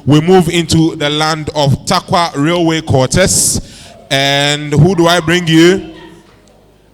we move into the land of Takwa Railway Quarters. And who do I bring you?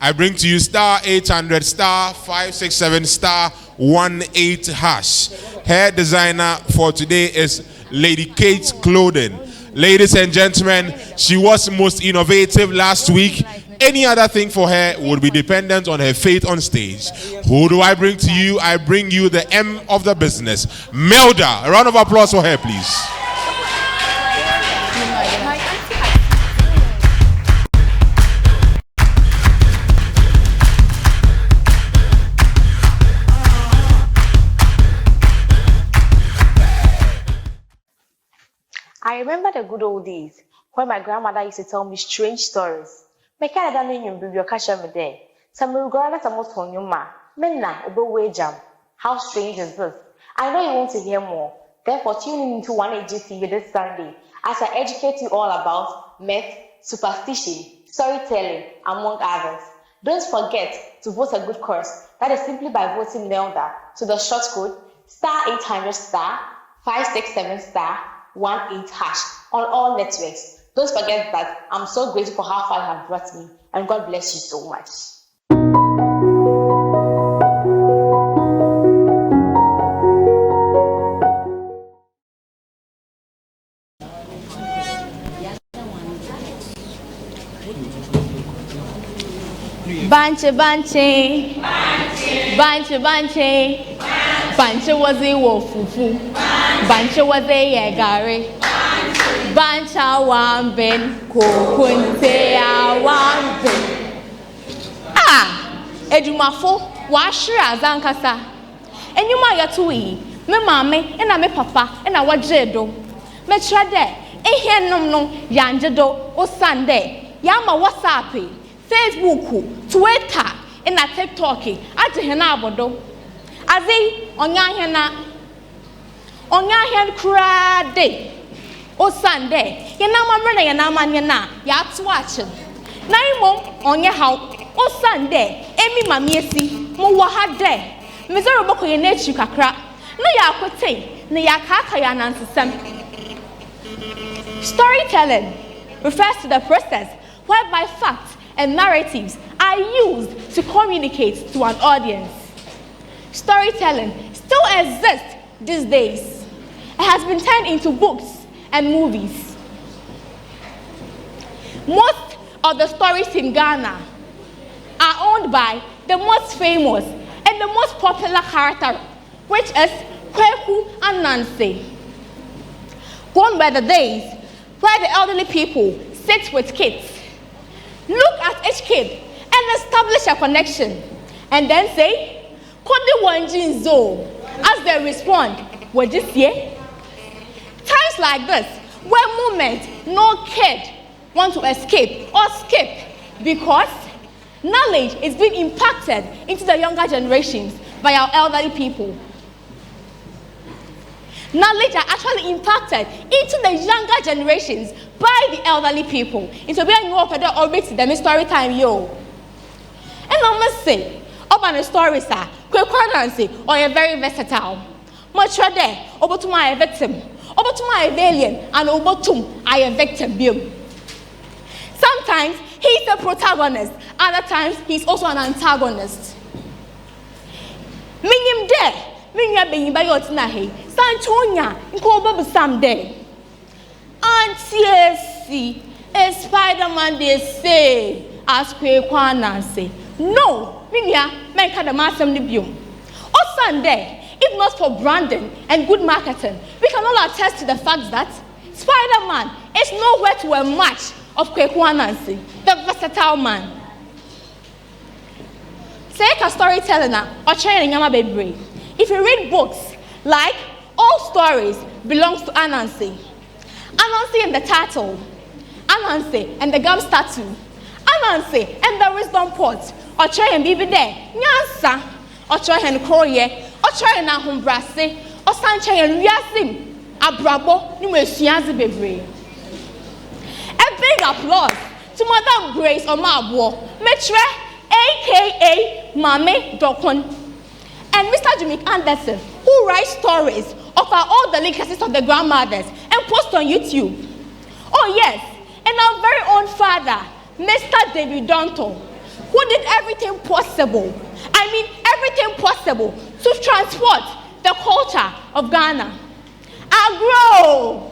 I bring to you star 800 star 567 star 18 hash. Hair designer for today is Lady Kate's Clothing. Ladies and gentlemen, she was most innovative last week. Any other thing for her would be dependent on her fate on stage. Who do I bring to you? I bring you the M of the business, Melda. A round of applause for her, please. I remember the good old days when my grandmother used to tell me strange stories. Me kind of name baby or catch me there. Some regardless of most on your ma. Menna, obo jam. How strange is this? I know you want to hear more. Therefore, tune into 1AGTV this Sunday as I educate you all about myth, superstition, storytelling, among others. Don't forget to vote a good cause. That is simply by voting Melda to the short code star 800 star 567 star 18 hash on all networks. Don't forget that I'm so grateful for how far you have brought me, and God bless you so much. Banche, banche, banche, banche, banche was a wofufu, banche was a yagare. Bancha wamben kokunte wamben. Edumafo washiri azankasa. Enyuma yatui me mame ena me papa ena wagyedo. Me trade ehienom no yanjedo osande yama WhatsApp, Facebook, Twitter ena TikTok agehena abodo. Azi onya hen krade. O Sunday, Yanama Brenda Yanama Yana, Yatwatch. Naimo on your house, O Sunday, Emi Mamiesi, Mowaha day, miserable Koyanechu Kakra, no Yakote, no Yakakayan Sam. Storytelling refers to the process whereby facts and narratives are used to communicate to an audience. Storytelling still exists these days. It has been turned into books and movies. Most of the stories in Ghana are owned by the most famous and the most popular character, which is Kweku Anansi. Gone by the days where the elderly people sit with kids, look at each kid and establish a connection, and then say, Kodi Wanjin Zo, as they respond, what this year? Times like this, where moment no kid want to escape or skip because knowledge is being impacted into the younger generations by our elderly people. Knowledge are actually impacted into the younger generations by the elderly people. Into being more for the orbit them story time yo. And I must say, about the stories are quick or a very versatile. Much rather, over to my victim. Over to my alien and over to I a victim bill. Sometimes he's the protagonist, other times he's also an antagonist. Minyim de, minya being by Yotinahe, Santonia, Nkoba someday. Auntie, a Spider-Man they say, as Kwana say. No, minya, men can the master nibium. O Sunday. If not for branding and good marketing, we can all attest to the fact that Spider-Man is nowhere to a match of Kweku Anansi, the versatile man. Say a storytelling or training Yama Bebre. If you read books like All Stories Belongs to Anansi, Anansi and the Turtle, Anansi and the Gum Statue, Anansi and the Wisdom Pot, or training Bibi there, Nyansa, or training Kroye. Try na humbrase or sanche and riasim abrabo numerous bebre. A big applause to Madam Grace Omabo, Metre, aka Mame Dokon, and Mr. Jimmy Anderson, who writes stories of our all delicacies of the grandmothers and post on YouTube. Oh yes, and our very own father, Mr. David Donto, who did everything possible, everything possible to transport the culture of Ghana. Agro!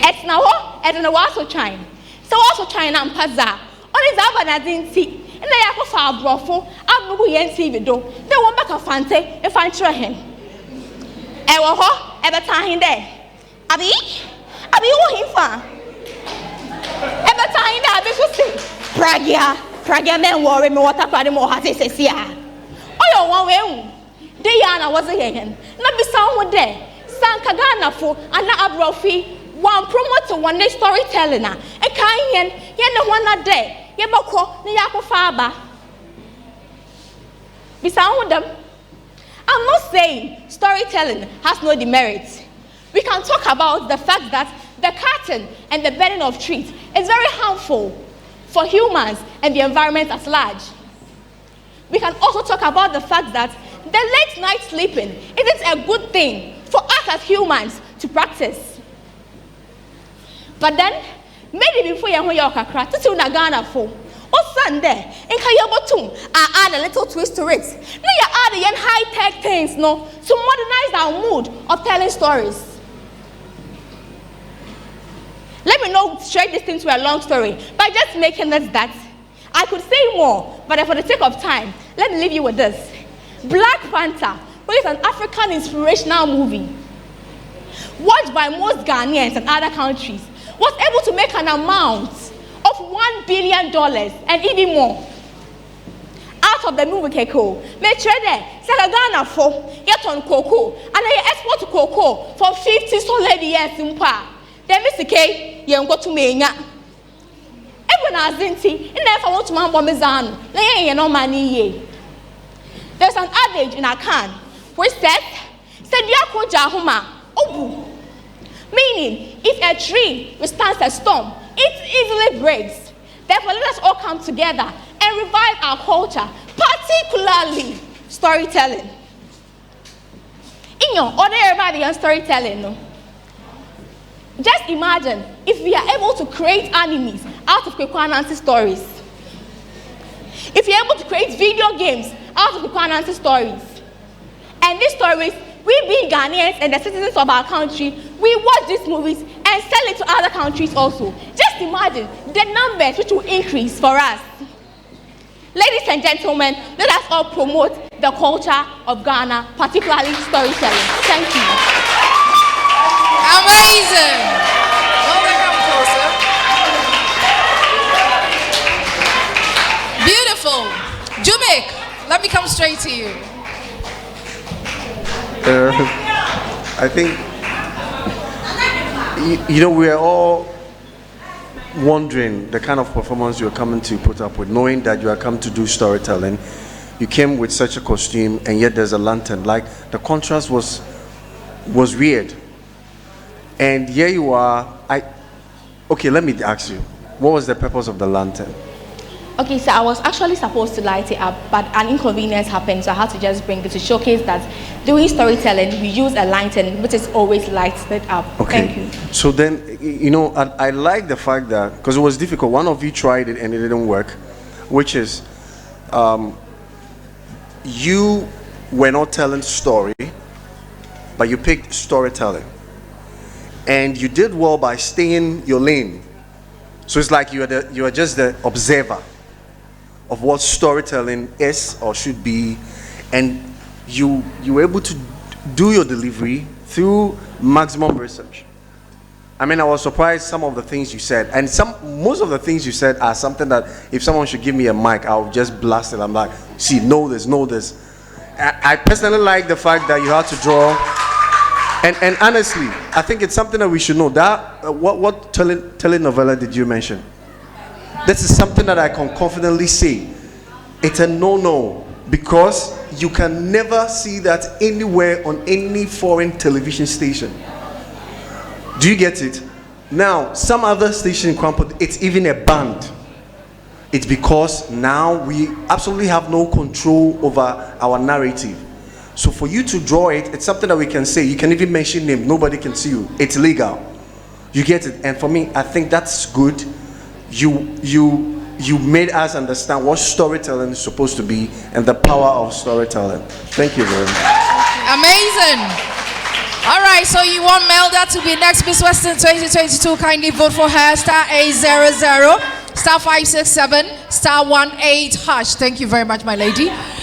It's now also China. So also China and Paza. Only Zabana didn't see. And they are for our brofo, Abu Yen Sivido. They won't back a fante if I try him. Ewo, ever time there. Abi, who him for? Ever time there, I should say. Pragia men worry me what I more has says here. Oh, you one way. Diana was a yen. Not be someone there. San Kagana for an abrofi. One promoter one day storytelling. A kind yen the one a day. Yeboko, the Yako Faba. Be sound them. I'm not saying storytelling has no demerits. We can talk about the fact that the cutting and the burning of trees is very harmful for humans and the environment at large. We can also talk about the fact that the late night sleeping isn't a good thing for us as humans to practice. But then, maybe before you hear kakra, to Nagana for or Sunday, and Kayabotum, I add a little twist to it. Now you add the high-tech things, no, to modernize our mood of telling stories. Let me not stretch this into a long story by just making this that. I could say more, but for the sake of time, let me leave you with this. Black Panther, which is an African inspirational movie, watched by most Ghanaians and other countries, was able to make an amount of $1 billion and even more out of the movie Keko. Make sure that Ghana for yet on cocoa, and they export cocoa for 50 solid years in pa. Then Mr. K, you go to me. Even as Zinti, and if I want to man bomazan, they ain't no money. There's an adage in Akan which says, Yako Jahuma, Obu. Meaning, if a tree withstands a storm, it easily breaks. Therefore, let us all come together and revive our culture, particularly storytelling. In your order, everybody on storytelling, no? Just imagine if we are able to create animes out of Kweku Anansi stories. If you're able to create video games out of Kweku Anansi stories. And these stories, we being Ghanaians and the citizens of our country, we watch these movies and sell it to other countries also. Just imagine the numbers which will increase for us. Ladies and gentlemen, let us all promote the culture of Ghana, particularly storytelling. Thank you. Amazing. Well, they come closer. Beautiful. Jumik, let me come straight to you. I think, we are all wondering the kind of performance you're coming to put up with, knowing that you are coming to do storytelling. You came with such a costume, and yet there's a lantern. Like, the contrast was weird. And here you are. Okay, let me ask you, what was the purpose of the lantern? Okay, so I was actually supposed to light it up, but an inconvenience happened, so I had to just bring it to showcase that doing storytelling, we use a lantern, which is always lighted up. Okay. Thank you. So then, I like the fact that, because it was difficult, one of you tried it and it didn't work, which is, you were not telling story, but you picked storytelling. And you did well by staying your lane. So it's like you are just the observer of what storytelling is or should be, and you were able to do your delivery through maximum research. I mean, I was surprised some of the things you said, and most of the things you said are something that if someone should give me a mic, I'll just blast it. I'm like, see, know this. I personally like the fact that you had to draw. And honestly, I think it's something that we should know. That what telenovela did you mention? This is something that I can confidently say. It's a no-no, because you can never see that anywhere on any foreign television station. Do you get it? Now, some other station in Kwampo, it's even a band. It's because now we absolutely have no control over our narrative. So for you to draw it, it's something that we can say. You can even mention name. Nobody can see you. It's legal. You get it. And for me, I think that's good. You made us understand what storytelling is supposed to be and the power of storytelling. Thank you very much. Amazing. All right, so you want Melda to be next Miss Western 2022. Kindly vote for her. Star 800, star 567, star 18 hash. Thank you very much, my lady.